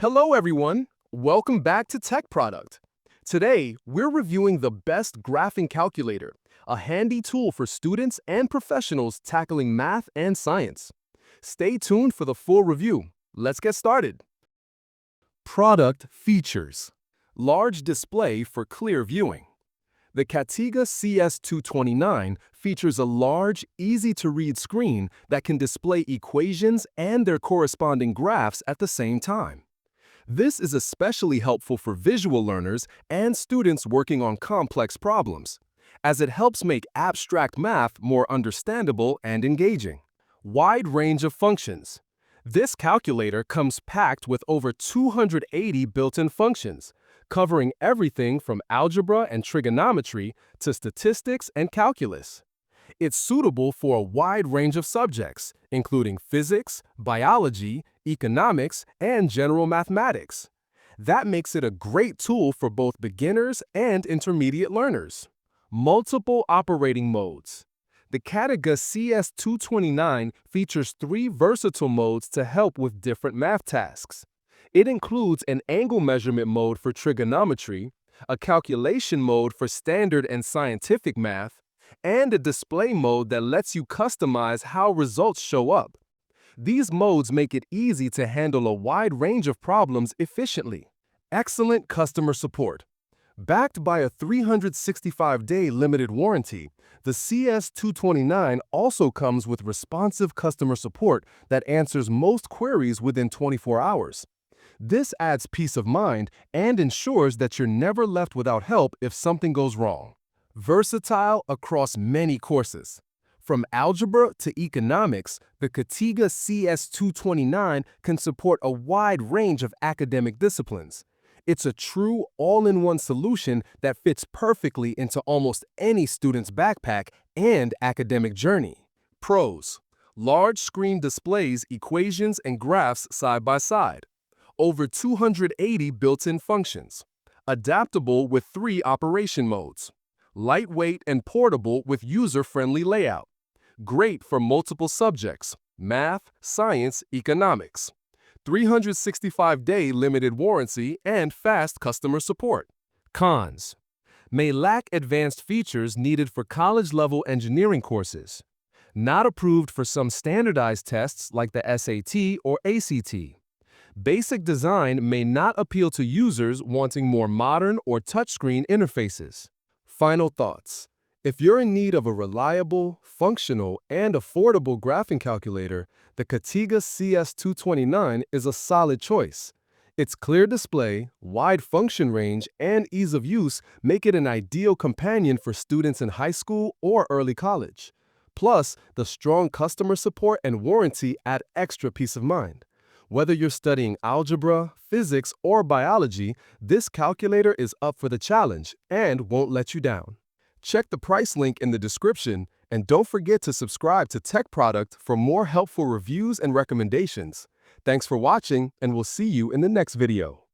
Hello everyone, welcome back to Tech Product. Today, we're reviewing the best graphing calculator, a handy tool for students and professionals tackling math and science. Stay tuned for the full review. Let's get started. Product features. Large display for clear viewing. The Catiga CS229 features a large, easy-to-read screen that can display equations and their corresponding graphs at the same time. This is especially helpful for visual learners and students working on complex problems, as it helps make abstract math more understandable and engaging. Wide range of functions. This calculator comes packed with over 280 built-in functions, covering everything from algebra and trigonometry to statistics and calculus. It's suitable for a wide range of subjects, including physics, biology, economics, and general mathematics. That makes it a great tool for both beginners and intermediate learners. Multiple operating modes. The Catiga CS229 features 3 versatile modes to help with different math tasks. It includes an angle measurement mode for trigonometry, a calculation mode for standard and scientific math, and a display mode that lets you customize how results show up. These modes make it easy to handle a wide range of problems efficiently. Excellent customer support. Backed by a 365-day limited warranty, the CS229 also comes with responsive customer support that answers most queries within 24 hours. This adds peace of mind and ensures that you're never left without help if something goes wrong. Versatile across many courses. From algebra to economics, the Catiga CS229 can support a wide range of academic disciplines. It's a true all-in-one solution that fits perfectly into almost any student's backpack and academic journey. Pros. Large screen displays equations and graphs side by side. Over 280 built-in functions. Adaptable with 3 operation modes. Lightweight and portable with user-friendly layout. Great for multiple subjects, math, science, economics. 365-day limited warranty and fast customer support. Cons. May lack advanced features needed for college-level engineering courses. Not approved for some standardized tests like the SAT or ACT. Basic design may not appeal to users wanting more modern or touchscreen interfaces. Final thoughts. If you're in need of a reliable, functional, and affordable graphing calculator, the Catiga CS229 is a solid choice. Its clear display, wide function range, and ease of use make it an ideal companion for students in high school or early college. Plus, the strong customer support and warranty add extra peace of mind. Whether you're studying algebra, physics, or biology, this calculator is up for the challenge and won't let you down. Check the price link in the description, and don't forget to subscribe to Tech Product for more helpful reviews and recommendations. Thanks for watching, and we'll see you in the next video.